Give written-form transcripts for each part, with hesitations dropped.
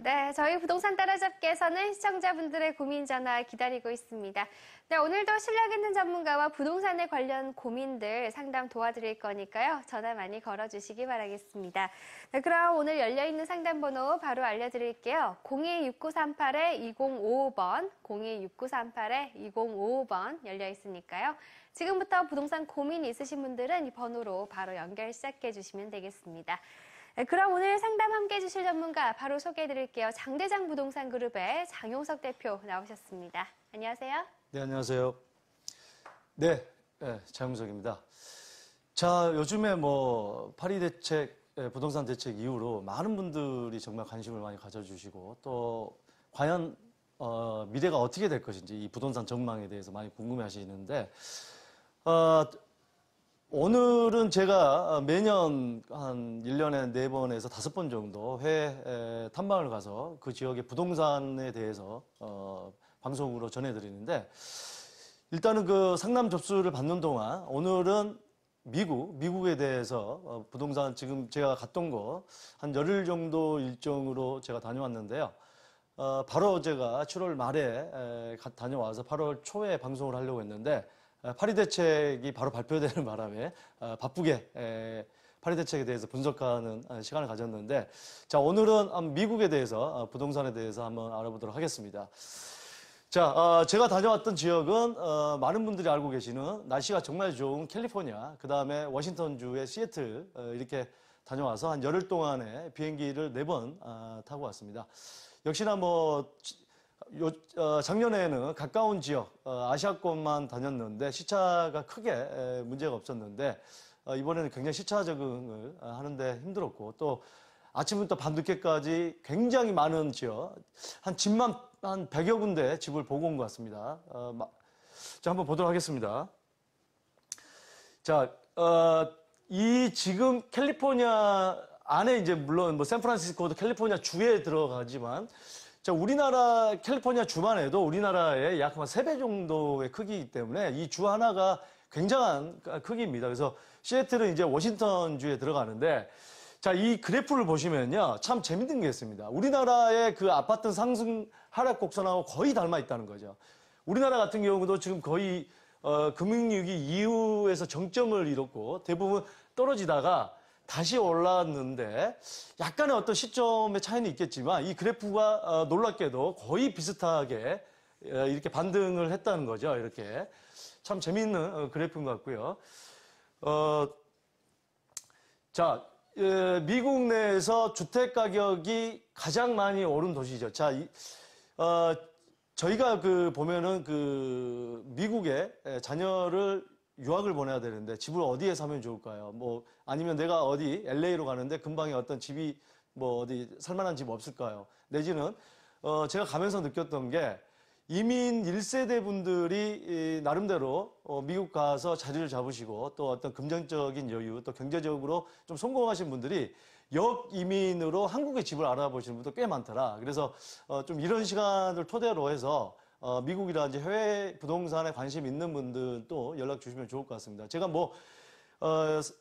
네, 저희 부동산 따라잡기에서는 시청자분들의 고민 전화 기다리고 있습니다. 네, 오늘도 실력 있는 전문가와 부동산에 관련 고민들 상담 도와드릴 거니까요. 전화 많이 걸어주시기 바라겠습니다. 네, 그럼 오늘 열려있는 상담번호 바로 알려드릴게요. 026938-2055번, 026938-2055번 열려있으니까요. 지금부터 부동산 고민이 있으신 분들은 이 번호로 바로 연결 시작해 주시면 되겠습니다. 네, 그럼 오늘 상담 함께 해주실 전문가 바로 소개해드릴게요. 장대장 부동산 그룹의 장용석 대표 나오셨습니다. 안녕하세요. 네, 안녕하세요. 네, 장용석입니다. 자, 요즘에 파리 대책, 부동산 대책 이후로 많은 분들이 정말 관심을 많이 가져주시고 또 과연 미래가 어떻게 될 것인지 이 부동산 전망에 대해서 많이 궁금해 하시는데 오늘은 제가 매년 한 1년에 4번에서 5번 정도 해외 탐방을 가서 그 지역의 부동산에 대해서 방송으로 전해드리는데 일단은 그 상담 접수를 받는 동안 오늘은 미국에 대해서 부동산 지금 제가 갔던 거 한 열흘 정도 일정으로 제가 다녀왔는데요. 바로 제가 7월 말에 다녀와서 8월 초에 방송을 하려고 했는데 파리 대책이 바로 발표되는 바람에 바쁘게 파리 대책에 대해서 분석하는 시간을 가졌는데 자, 오늘은 미국에 대해서 부동산에 대해서 한번 알아보도록 하겠습니다. 자, 제가 다녀왔던 지역은 많은 분들이 알고 계시는 날씨가 정말 좋은 캘리포니아, 그 다음에 워싱턴주의 시애틀 이렇게 다녀와서 한 열흘 동안에 비행기를 4번 타고 왔습니다. 역시나 작년에는 가까운 지역, 아시아권만 다녔는데 시차가 크게 문제가 없었는데 이번에는 굉장히 시차 적응을 하는데 힘들었고 또 아침부터 밤늦게까지 굉장히 많은 지역, 한 집만 한 100여 군데 집을 보고 온 것 같습니다. 자, 한번 보도록 하겠습니다. 자, 이 지금 캘리포니아 안에 이제 물론 샌프란시스코도 캘리포니아 주에 들어가지만 자, 우리나라 캘리포니아 주만 해도 우리나라의 약 한 3배 정도의 크기이기 때문에 이 주 하나가 굉장한 크기입니다. 그래서 시애틀은 이제 워싱턴 주에 들어가는데 자, 이 그래프를 보시면요. 참 재밌는 게 있습니다. 우리나라의 그 아파트 상승 하락 곡선하고 거의 닮아 있다는 거죠. 우리나라 같은 경우도 지금 거의 금융위기 이후에서 정점을 이뤘고 대부분 떨어지다가 다시 올랐는데 약간의 어떤 시점의 차이는 있겠지만 이 그래프가 놀랍게도 거의 비슷하게 이렇게 반등을 했다는 거죠. 이렇게 참 재미있는 그래프인 것 같고요. 자, 미국 내에서 주택 가격이 가장 많이 오른 도시죠. 자, 저희가 보면은 미국에 자녀를 유학을 보내야 되는데 집을 어디에 사면 좋을까요? 아니면 내가 어디 LA로 가는데 근방에 어떤 집이 어디 살만한 집 없을까요? 내지는 제가 가면서 느꼈던 게 이민 1세대 분들이 나름대로 미국 가서 자리를 잡으시고 또 어떤 금전적인 여유 또 경제적으로 좀 성공하신 분들이 역이민으로 한국의 집을 알아보시는 분도 꽤 많더라. 그래서 좀 이런 시간을 토대로 해서 미국이라든지 해외 부동산에 관심 있는 분들도 연락 주시면 좋을 것 같습니다. 제가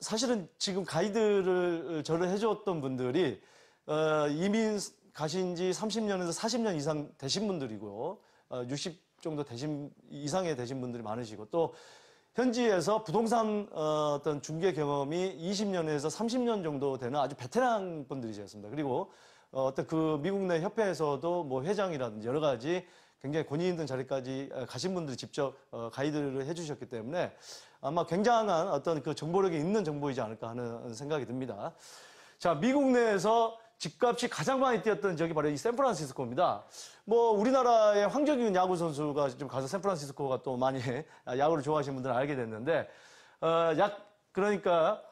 사실은 지금 가이드를 저를 해줬던 분들이 이민 가신 지 30년에서 40년 이상 되신 분들이고 60 정도 이상의 되신 분들이 많으시고 또 현지에서 부동산 어떤 중개 경험이 20년에서 30년 정도 되는 아주 베테랑 분들이셨습니다. 그리고 어떤 미국 내 협회에서도 회장이라든지 여러 가지 굉장히 권위 있는 자리까지 가신 분들이 직접 가이드를 해주셨기 때문에 아마 굉장한 어떤 정보력이 있는 정보이지 않을까 하는 생각이 듭니다. 자, 미국 내에서 집값이 가장 많이 뛰었던 지역이 바로 이 샌프란시스코입니다. 우리나라의 황정균 야구 선수가 좀 가서 샌프란시스코가 또 많이 야구를 좋아하시는 분들은 알게 됐는데, 그러니까,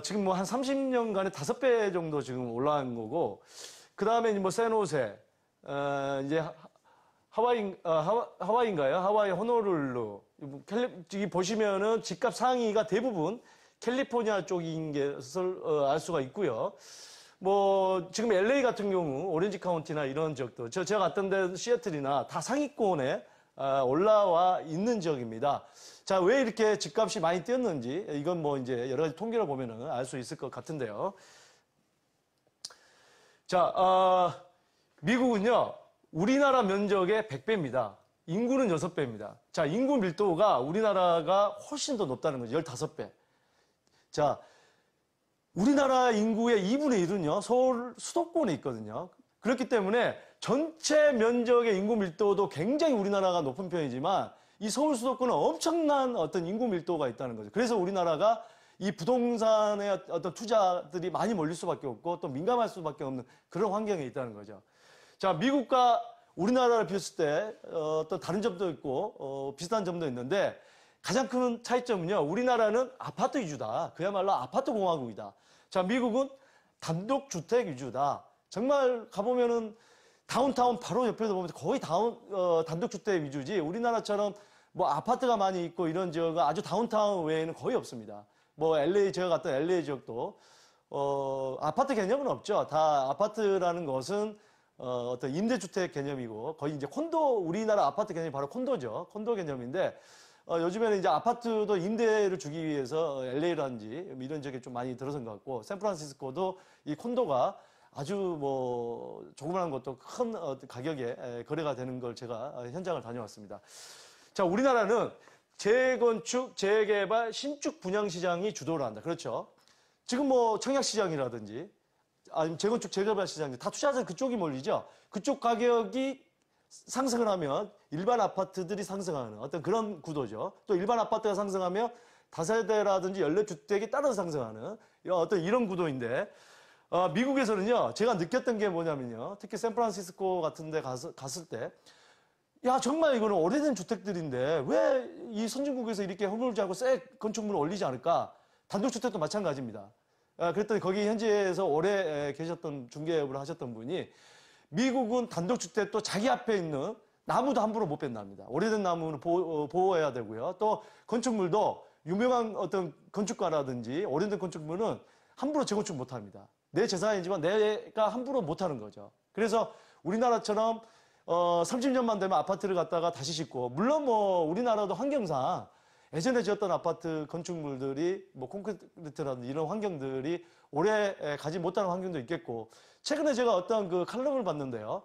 지금 한 30년간에 5배 정도 지금 올라간 거고, 그 다음에 샌호세, 이제 하와이인가요? 하와이 호놀룰루. 여기 보시면은 집값 상위가 대부분 캘리포니아 쪽인 것을 알 수가 있고요. 지금 LA 같은 경우, 오렌지 카운티나 이런 지역도, 제가 갔던 데 시애틀이나 다 상위권에 올라와 있는 지역입니다. 자, 왜 이렇게 집값이 많이 뛰었는지, 이건 이제 여러 가지 통계를 보면은 알 수 있을 것 같은데요. 자, 미국은요, 우리나라 면적의 100배입니다. 인구는 6배입니다. 자, 인구 밀도가 우리나라가 훨씬 더 높다는 거죠. 15배. 자, 우리나라 인구의 2분의 1은요, 서울 수도권에 있거든요. 그렇기 때문에 전체 면적의 인구 밀도도 굉장히 우리나라가 높은 편이지만 이 서울 수도권은 엄청난 어떤 인구 밀도가 있다는 거죠. 그래서 우리나라가 이 부동산의 어떤 투자들이 많이 몰릴 수밖에 없고 또 민감할 수밖에 없는 그런 환경에 있다는 거죠. 자, 미국과 우리나라를 비했을 때 어떤 다른 점도 있고 비슷한 점도 있는데 가장 큰 차이점은요. 우리나라는 아파트 위주다. 그야말로 아파트 공화국이다. 자, 미국은 단독주택 위주다. 정말 가보면은 다운타운 바로 옆에도 보면 거의 단독주택 위주지 우리나라처럼 뭐 아파트가 많이 있고 이런 지역은 아주 다운타운 외에는 거의 없습니다. 뭐 LA, 제가 갔던 LA 지역도 아파트 개념은 없죠. 다 아파트라는 것은 어떤 임대주택 개념이고 거의 이제 콘도, 우리나라 아파트 개념이 바로 콘도죠. 콘도 개념인데 요즘에는 이제 아파트도 임대를 주기 위해서 LA라든지 이런 지역에 좀 많이 들어선 것 같고 샌프란시스코도 이 콘도가 아주 뭐 조그마한 것도 큰 가격에 거래가 되는 걸 제가 현장을 다녀왔습니다. 자, 우리나라는 재건축, 재개발, 신축 분양 시장이 주도를 한다. 그렇죠? 지금 뭐 청약 시장이라든지 아니면 재건축, 재개발 시장 다 투자자는 그쪽이 몰리죠. 그쪽 가격이 상승을 하면 일반 아파트들이 상승하는 어떤 그런 구도죠. 또 일반 아파트가 상승하면 다세대라든지 연립주택이 따라서 상승하는 어떤 이런 구도인데 미국에서는요, 제가 느꼈던 게 뭐냐면요. 특히 샌프란시스코 같은 데 갔을 때, 야, 정말 이거는 오래된 주택들인데, 왜 이 선진국에서 이렇게 허물지 않고 새 건축물을 올리지 않을까? 단독주택도 마찬가지입니다. 그랬더니 거기 현지에서 오래 계셨던 중개업을 하셨던 분이, 미국은 단독주택도 자기 앞에 있는 나무도 함부로 못 뺀답니다. 오래된 나무는 보호해야 되고요. 또 건축물도 유명한 어떤 건축가라든지 오래된 건축물은 함부로 재건축 못 합니다. 내 재산이지만 내가 함부로 못하는 거죠. 그래서 우리나라처럼 30년만 되면 아파트를 갖다가 다시 짓고 물론 뭐 우리나라도 환경상 예전에 지었던 아파트 건축물들이 뭐 콘크리트라든지 이런 환경들이 오래 가지 못하는 환경도 있겠고 최근에 제가 어떤 그 칼럼을 봤는데요.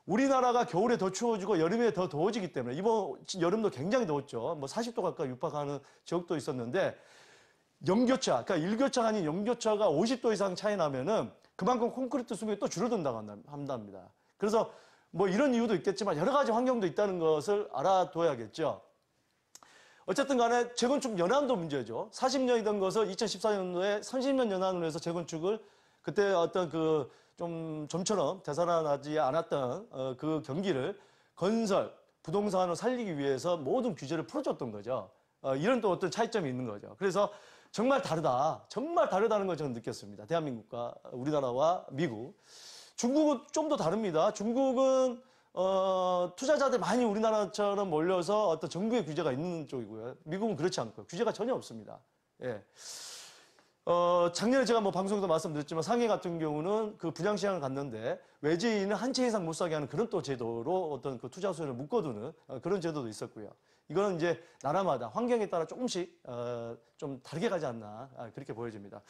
우리나라가 겨울에 더 추워지고 여름에 더 더워지기 때문에 이번 여름도 굉장히 더웠죠. 뭐 40도 가까이 육박하는 지역도 있었는데 연교차, 그러니까 일교차가 아닌 연교차가 50도 이상 차이 나면은 그만큼 콘크리트 수명이 또 줄어든다고 한답니다. 그래서 뭐 이런 이유도 있겠지만 여러 가지 환경도 있다는 것을 알아둬야겠죠. 어쨌든 간에 재건축 연한도 문제죠. 40년이던 것을 2014년도에 30년 연한으로 해서 재건축을 그때 어떤 그 좀 좀처럼 되살아나지 않았던 그 경기를 건설, 부동산으로 살리기 위해서 모든 규제를 풀어줬던 거죠. 이런 또 어떤 차이점이 있는 거죠. 그래서 정말 다르다. 정말 다르다는 걸 저는 느꼈습니다. 대한민국과 우리나라와 미국. 중국은 좀 더 다릅니다. 중국은 투자자들 많이 우리나라처럼 몰려서 어떤 정부의 규제가 있는 쪽이고요. 미국은 그렇지 않고요. 규제가 전혀 없습니다. 예. 작년에 제가 뭐 방송에서 말씀드렸지만 상해 같은 경우는 그 분양시장을 갔는데 외지인은 한 채 이상 못 사게 하는 그런 또 제도로 어떤 그 투자 수요를 묶어두는 그런 제도도 있었고요. 이거는 이제 나라마다 환경에 따라 조금씩 좀 다르게 가지 않나 그렇게 보여집니다.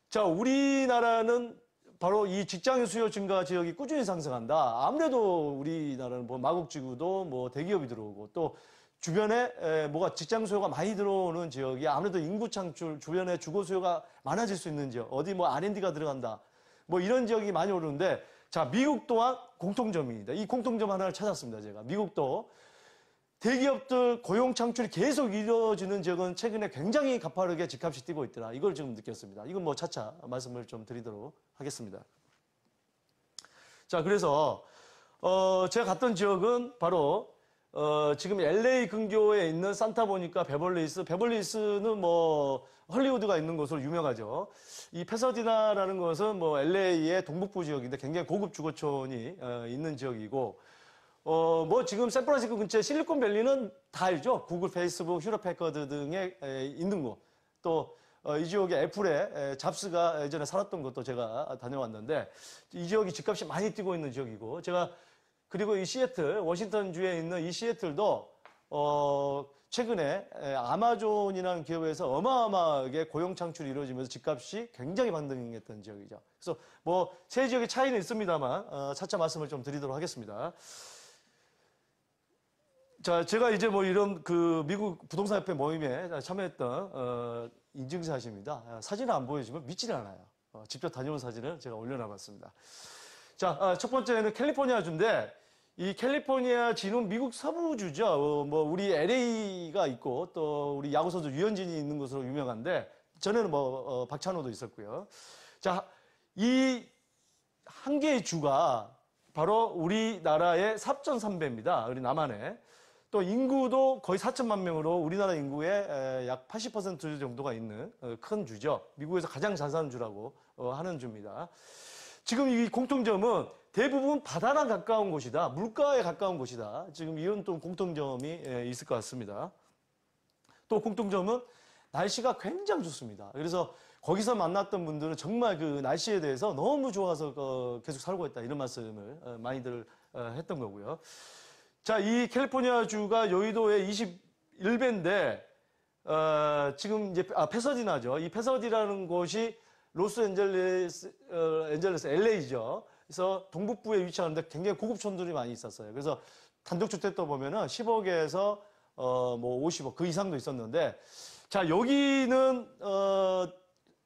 자, 우리나라는 바로 이 직장인 수요 증가 지역이 꾸준히 상승한다. 아무래도 우리나라는 뭐 마곡지구도 뭐 대기업이 들어오고 또 주변에 뭐가 직장 수요가 많이 들어오는 지역이 아무래도 인구 창출, 주변에 주거 수요가 많아질 수 있는 지역, 어디 뭐 R&D가 들어간다. 뭐 이런 지역이 많이 오르는데 자, 미국 또한 공통점입니다. 이 공통점 하나를 찾았습니다, 제가. 미국도 대기업들 고용 창출이 계속 이루어지는 지역은 최근에 굉장히 가파르게 집값이 뛰고 있더라. 이걸 지금 느꼈습니다. 이건 뭐 차차 말씀을 좀 드리도록 하겠습니다. 자, 그래서 제가 갔던 지역은 바로 지금 LA 근교에 있는 산타모니카 베벌리힐스는 뭐 헐리우드가 있는 곳으로 유명하죠. 이 페서디나라는 것은 뭐 LA의 동북부 지역인데 굉장히 고급 주거촌이 있는 지역이고 뭐 지금 샌프란시스코 근처에 실리콘밸리는 다 알죠. 구글, 페이스북, 휴렛패커드 등에 있는 곳. 또 이 지역에 애플의 잡스가 예전에 살았던 곳도 제가 다녀왔는데 이 지역이 집값이 많이 뛰고 있는 지역이고 제가 그리고 이 시애틀, 워싱턴주에 있는 이 시애틀도 최근에 아마존이라는 기업에서 어마어마하게 고용 창출이 이루어지면서 집값이 굉장히 반등했던 지역이죠. 그래서 뭐 세 지역의 차이는 있습니다만 차차 말씀을 좀 드리도록 하겠습니다. 자, 제가 이제 뭐 이런 그 미국 부동산협회 모임에 참여했던 인증샷입니다. 사진을 안 보여주면 믿질 않아요. 직접 다녀온 사진을 제가 올려놔봤습니다. 자, 첫 번째는 캘리포니아주인데 이 캘리포니아 지는 미국 서부주죠. 뭐 우리 LA가 있고 또 우리 야구 선수 류현진이 있는 곳으로 유명한데 전에는 뭐 박찬호도 있었고요. 자, 이 한 개의 주가 바로 우리나라의 4.3배입니다. 우리 남한에. 또 인구도 거의 4천만 명으로 우리나라 인구의 약 80% 정도가 있는 큰 주죠. 미국에서 가장 잘 사는 주라고 하는 주입니다. 지금 이 공통점은 대부분 바다랑 가까운 곳이다. 물가에 가까운 곳이다. 지금 이런 또 공통점이 있을 것 같습니다. 또 공통점은 날씨가 굉장히 좋습니다. 그래서 거기서 만났던 분들은 정말 그 날씨에 대해서 너무 좋아서 계속 살고 있다. 이런 말씀을 많이들 했던 거고요. 자, 이 캘리포니아주가 여의도의 21배인데, 지금 이제, 패서디나죠. 이 패서디라는 곳이 로스앤젤레스, LA죠. 그래서 동북부에 위치하는데 굉장히 고급촌들이 많이 있었어요. 그래서 단독주택도 보면은 10억에서, 뭐 50억, 그 이상도 있었는데, 자, 여기는,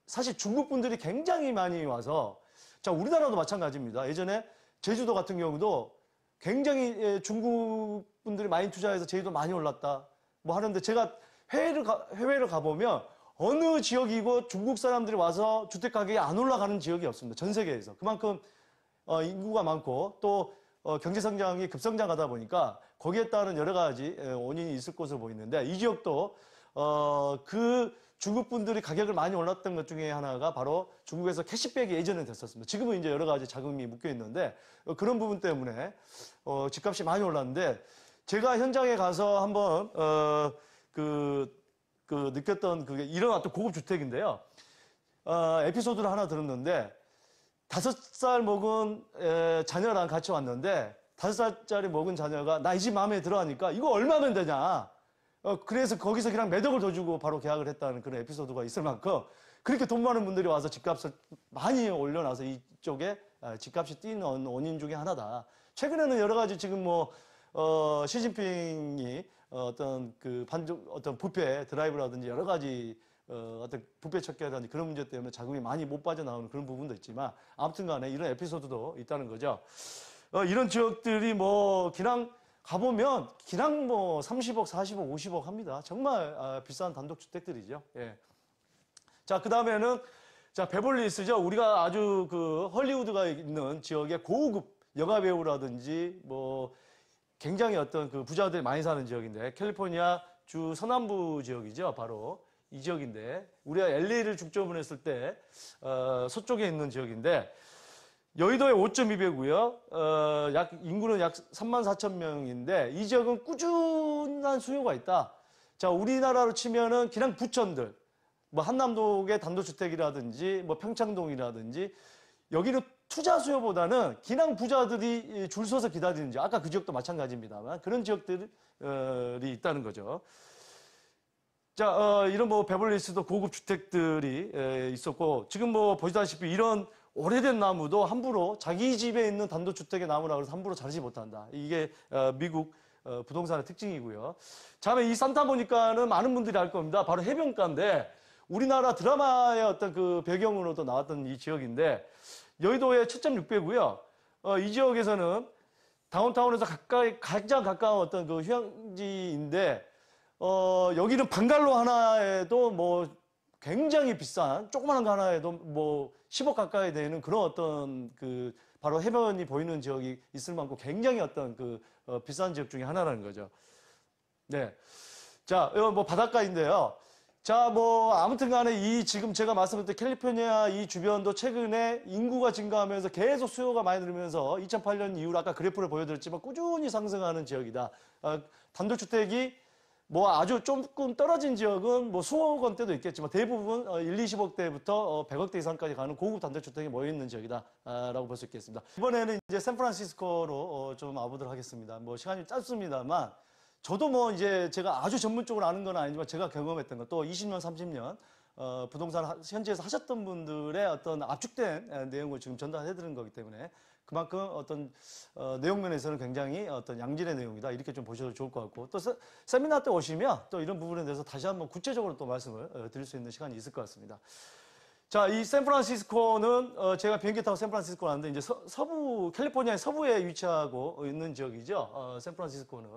사실 중국 분들이 굉장히 많이 와서, 자, 우리나라도 마찬가지입니다. 예전에 제주도 같은 경우도 굉장히 중국 분들이 많이 투자해서 제주도 많이 올랐다. 뭐 하는데 제가 해외를 가보면 어느 지역이고 중국 사람들이 와서 주택 가격이 안 올라가는 지역이 없습니다. 전 세계에서. 그만큼 인구가 많고 또 경제 성장이 급성장하다 보니까 거기에 따른 여러 가지 원인이 있을 것으로 보이는데 이 지역도 그 중국 분들이 가격을 많이 올랐던 것 중에 하나가 바로 중국에서 캐시백이 예전에 됐었습니다. 지금은 이제 여러 가지 자금이 묶여 있는데 그런 부분 때문에 집값이 많이 올랐는데 제가 현장에 가서 한번 느꼈던 그게 일어났던 고급 주택인데요. 에피소드를 하나 들었는데 5살 먹은 자녀랑 같이 왔는데 5살짜리 먹은 자녀가 나 이 집 마음에 들어 하니까 이거 얼마면 되냐. 그래서 거기서 그냥 몇 억을 더 주고 바로 계약을 했다는 그런 에피소드가 있을 만큼 그렇게 돈 많은 분들이 와서 집값을 많이 올려놔서 이쪽에 집값이 뛰는 원인 중에 하나다. 최근에는 여러 가지 지금 뭐, 시진핑이 어떤 어떤 부패 드라이브라든지 여러 가지 어떤 부패 척결이라든지 그런 문제 때문에 자금이 많이 못 빠져나오는 그런 부분도 있지만 아무튼 간에 이런 에피소드도 있다는 거죠. 이런 지역들이 뭐, 그냥 가보면 그냥 뭐 30억, 40억, 50억 합니다. 정말 비싼 단독주택들이죠. 예. 자, 그 다음에는 자, 베벌리힐스죠. 우리가 아주 그 헐리우드가 있는 지역의 고급 영화 배우라든지 뭐 굉장히 어떤 그 부자들이 많이 사는 지역인데 캘리포니아 주 서남부 지역이죠. 바로 이 지역인데 우리가 LA를 중점으로 했을 때 서쪽에 있는 지역인데 여의도의 5.2배고요. 인구는 약 34,000명인데 이 지역은 꾸준한 수요가 있다. 자, 우리나라로 치면은 그냥 부천들, 뭐 한남동의 단독주택이라든지 뭐 평창동이라든지 여기는 투자 수요보다는 그냥 부자들이 줄 서서 기다리는 지역. 아까 그 지역도 마찬가지입니다만 그런 지역들이 있다는 거죠. 자, 이런 뭐 베벌리힐스도 고급 주택들이 있었고 지금 뭐 보시다시피 이런 오래된 나무도 함부로 자기 집에 있는 단독주택의 나무라고 해서 함부로 자르지 못한다. 이게 미국 부동산의 특징이고요. 다음에 이 산타모니카는 많은 분들이 알 겁니다. 바로 해변가인데 우리나라 드라마의 어떤 그 배경으로도 나왔던 이 지역인데 여의도의 7.6배고요. 이 지역에서는 다운타운에서 가장 가까운 어떤 그 휴양지인데 여기는 방갈로 하나에도 뭐 굉장히 비싼 조그마한 거 하나에도 뭐 10억 가까이 되는 그런 어떤 그 바로 해변이 보이는 지역이 있을 만큼 굉장히 어떤 그 비싼 지역 중에 하나라는 거죠. 네. 자, 이건 뭐 바닷가인데요. 자, 뭐 아무튼 간에 이 지금 제가 말씀드린 캘리포니아 이 주변도 최근에 인구가 증가하면서 계속 수요가 많이 늘면서 2008년 이후로 아까 그래프를 보여드렸지만 꾸준히 상승하는 지역이다. 단독주택이 뭐 아주 조금 떨어진 지역은 뭐 수억 원대도 있겠지만 대부분 1, 20억대부터 100억대 이상까지 가는 고급 단독주택이 모여있는 지역이다라고 볼 수 있겠습니다. 이번에는 이제 샌프란시스코로 좀 와보도록 하겠습니다. 뭐 시간이 짧습니다만 저도 뭐 이제 제가 아주 전문적으로 아는 건 아니지만 제가 경험했던 것, 또 20년, 30년 부동산 현지에서 하셨던 분들의 어떤 압축된 내용을 지금 전달해 드리는 거기 때문에 그만큼 어떤 내용 면에서는 굉장히 어떤 양질의 내용이다, 이렇게 좀 보셔도 좋을 것 같고, 또 세미나 때 오시면 또 이런 부분에 대해서 다시 한번 구체적으로 또 말씀을 드릴 수 있는 시간이 있을 것 같습니다. 자, 이 샌프란시스코는 제가 비행기 타고 샌프란시스코 왔는데 이제 서부 캘리포니아의 서부에 위치하고 있는 지역이죠. 샌프란시스코는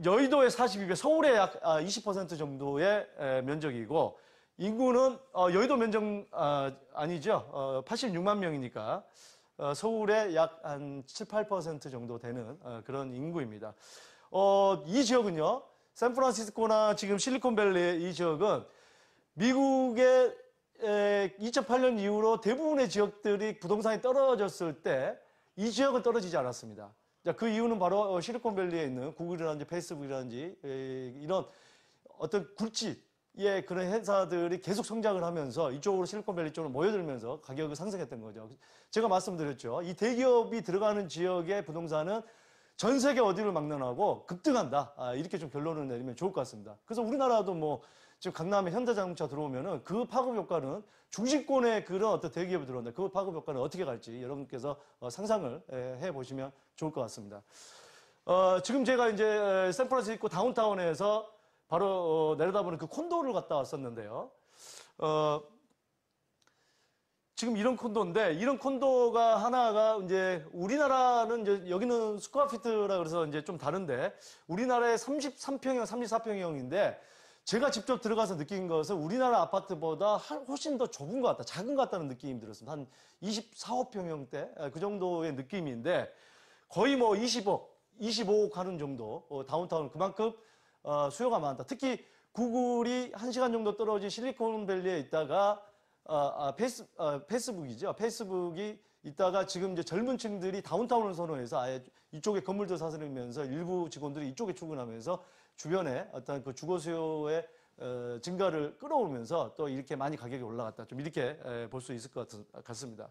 여의도의 42배, 서울의 약 20% 정도의 면적이고, 인구는 여의도 면적 아니죠. 86만 명이니까 서울의 약 한 7, 8% 정도 되는 그런 인구입니다. 이 지역은요, 샌프란시스코나 지금 실리콘밸리 이 지역은 미국의 2008년 이후로 대부분의 지역들이 부동산이 떨어졌을 때 이 지역은 떨어지지 않았습니다. 자, 그 이유는 바로 실리콘밸리에 있는 구글이라든지 페이스북이라든지 이런 어떤 굴지의 그런 회사들이 계속 성장을 하면서 이쪽으로 실리콘밸리 쪽으로 모여들면서 가격이 상승했던 거죠. 제가 말씀드렸죠. 이 대기업이 들어가는 지역의 부동산은 전 세계 어디를 막론하고 급등한다. 이렇게 좀 결론을 내리면 좋을 것 같습니다. 그래서 우리나라도 뭐 지금 강남에 현대자동차 들어오면은 그 파급 효과는 중심권에 그런 어떤 대기업이 들어온다. 그 파급 효과는 어떻게 갈지 여러분께서 상상을 해 보시면 좋을 것 같습니다. 지금 제가 이제 샌프란시스코 다운타운에서 바로 내려다보는 그 콘도를 갔다 왔었는데요. 지금 이런 콘도인데, 이런 콘도가 하나가 이제 우리나라는 이제 여기는 스퀘어피트라 그래서 이제 좀 다른데, 우리나라의 33평형, 34평형인데 제가 직접 들어가서 느낀 것은 우리나라 아파트보다 훨씬 더 좁은 것 같다, 작은 것 같다는 느낌이 들었습니다. 한 24평형대 그 정도의 느낌인데 거의 뭐 25억 하는 정도, 다운타운 그만큼 수요가 많다. 특히 구글이 1시간 정도 떨어진 실리콘밸리에 있다가 페이스북이죠. 페이스북이 있다가 지금 이제 젊은 층들이 다운타운을 선호해서 아예 이쪽에 건물들 사들이면서 일부 직원들이 이쪽에 출근하면서 주변에 어떤 그 주거 수요의 증가를 끌어오면서 또 이렇게 많이 가격이 올라갔다. 좀 이렇게 볼 수 있을 것 같습니다.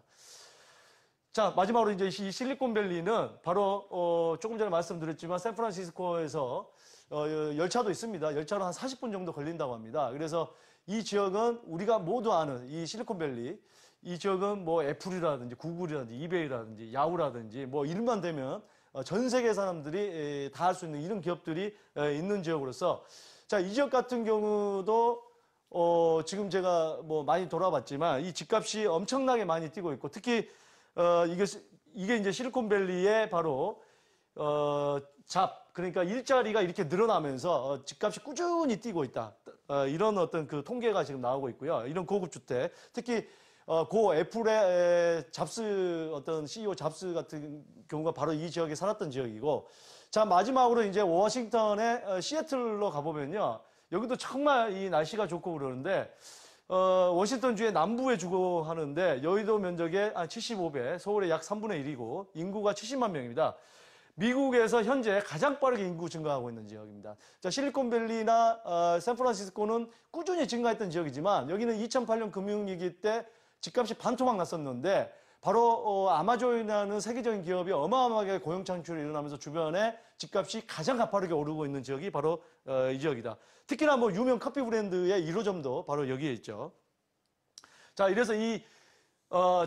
자, 마지막으로 이제 이 실리콘밸리는 바로 조금 전에 말씀드렸지만 샌프란시스코에서 열차도 있습니다. 열차로 한 40분 정도 걸린다고 합니다. 그래서 이 지역은 우리가 모두 아는 이 실리콘밸리, 이 지역은 뭐 애플이라든지 구글이라든지 이베이라든지 야후라든지 뭐 이름만 되면 전 세계 사람들이 다 할 수 있는 이런 기업들이 있는 지역으로서, 자, 이 지역 같은 경우도 지금 제가 뭐 많이 돌아봤지만 이 집값이 엄청나게 많이 뛰고 있고, 특히 이게 이제 실리콘밸리의 바로 그러니까 일자리가 이렇게 늘어나면서 집값이 꾸준히 뛰고 있다. 이런 어떤 그 통계가 지금 나오고 있고요. 이런 고급 주택, 특히 고 애플의 잡스 어떤 CEO 잡스 같은 경우가 바로 이 지역에 살았던 지역이고, 자, 마지막으로 이제 워싱턴의 시애틀로 가보면요, 여기도 정말 이 날씨가 좋고 그러는데 워싱턴 주의 남부에 주거 하는데 여의도 면적의 75배, 서울의 약 3분의 1이고 인구가 70만 명입니다. 미국에서 현재 가장 빠르게 인구 증가하고 있는 지역입니다. 자, 실리콘밸리나 샌프란시스코는 꾸준히 증가했던 지역이지만 여기는 2008년 금융위기 때 집값이 반토막 났었는데 바로 아마존이라는 세계적인 기업이 어마어마하게 고용 창출이 일어나면서 주변에 집값이 가장 가파르게 오르고 있는 지역이 바로 이 지역이다. 특히나 뭐 유명 커피 브랜드의 1호점도 바로 여기에 있죠. 자, 이래서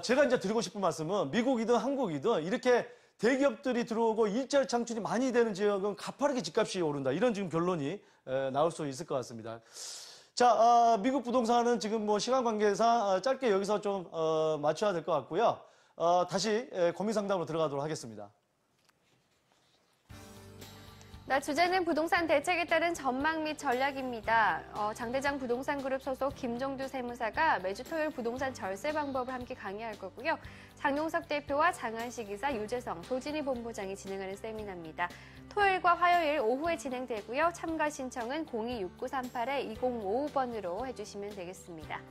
제가 이제 드리고 싶은 말씀은 미국이든 한국이든 이렇게 대기업들이 들어오고 일자리 창출이 많이 되는 지역은 가파르게 집값이 오른다. 이런 지금 결론이 나올 수 있을 것 같습니다. 자, 미국 부동산은 지금 뭐 시간 관계상 짧게 여기서 좀 맞춰야 될 것 같고요. 다시 고민 상담으로 들어가도록 하겠습니다. 네, 주제는 부동산 대책에 따른 전망 및 전략입니다. 장대장 부동산그룹 소속 김종두 세무사가 매주 토요일 부동산 절세 방법을 함께 강의할 거고요. 장용석 대표와 장한식 이사, 유재성, 조진희 본부장이 진행하는 세미나입니다. 토요일과 화요일 오후에 진행되고요. 참가 신청은 026938-2055번으로 해주시면 되겠습니다.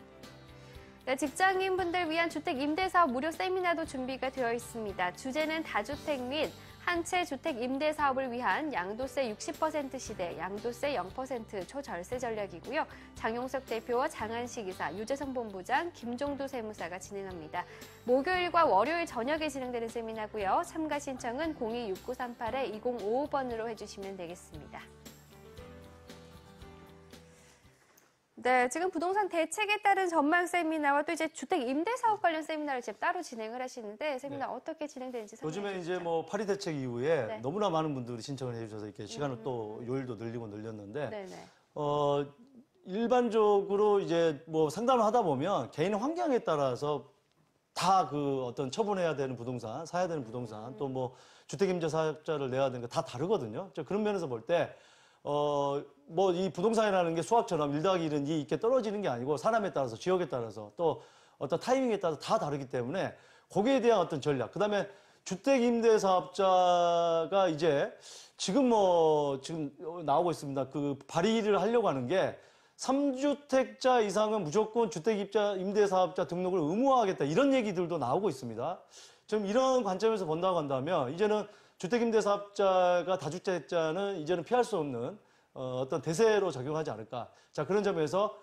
네, 직장인분들 위한 주택 임대사업 무료 세미나도 준비가 되어 있습니다. 주제는 다주택 및 한 채 주택 임대 사업을 위한 양도세 60% 시대, 양도세 0% 초절세 전략이고요. 장용석 대표와 장한식 이사, 유재성 본부장, 김종도 세무사가 진행합니다. 목요일과 월요일 저녁에 진행되는 세미나고요. 참가 신청은 026938-2055번으로 해주시면 되겠습니다. 네, 지금 부동산 대책에 따른 전망 세미나와 또 이제 주택 임대 사업 관련 세미나를 지금 따로 진행을 하시는데 세미나 네. 어떻게 진행되는지 설명해 요즘에 주시죠. 이제 뭐 파리 대책 이후에 네. 너무나 많은 분들이 신청을 해주셔서 이렇게 시간을 또 요일도 늘리고 늘렸는데 네네. 일반적으로 이제 뭐 상담을 하다 보면 개인 환경에 따라서 다 그 어떤 처분해야 되는 부동산, 사야 되는 부동산, 또 뭐 주택임대 사업자를 내야 되는 거 다 다르거든요. 그런 면에서 볼 때, 뭐 이 부동산이라는 게 수학처럼 1 더하기 1은 2 이렇게 떨어지는 게 아니고 사람에 따라서, 지역에 따라서 또 어떤 타이밍에 따라서 다 다르기 때문에 거기에 대한 어떤 전략. 그 다음에 주택임대사업자가 이제 지금 나오고 있습니다. 그 발의를 하려고 하는 게 3주택자 이상은 무조건 주택임대사업자 등록을 의무화하겠다. 이런 얘기들도 나오고 있습니다. 좀 이런 관점에서 본다고 한다면 이제는 주택임대사업자가 다주택자는 이제는 피할 수 없는 어떤 대세로 작용하지 않을까. 자, 그런 점에서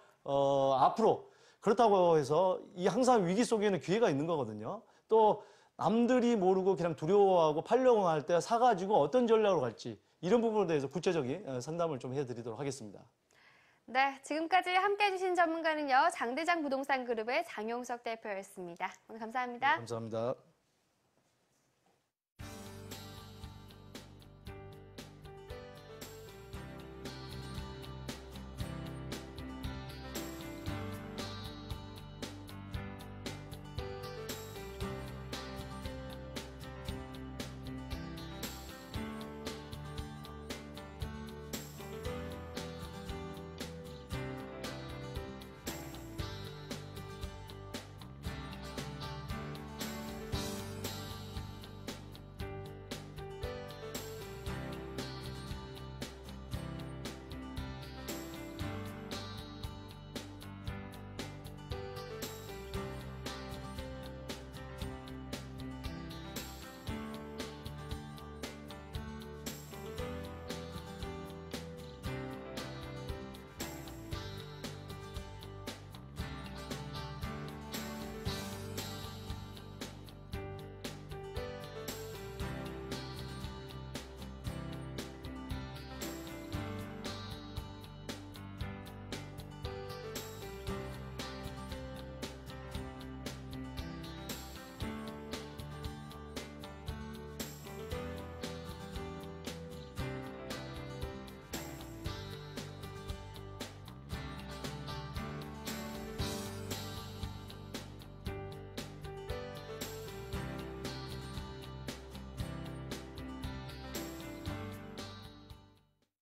앞으로 그렇다고 해서 이 항상 위기 속에는 기회가 있는 거거든요. 또 남들이 모르고 그냥 두려워하고 팔려고 할 때 사가지고 어떤 전략으로 갈지 이런 부분에 대해서 구체적인 상담을 좀 해드리도록 하겠습니다. 네, 지금까지 함께해 주신 전문가는요. 장대장 부동산 그룹의 장용석 대표였습니다. 오늘 감사합니다. 네, 감사합니다.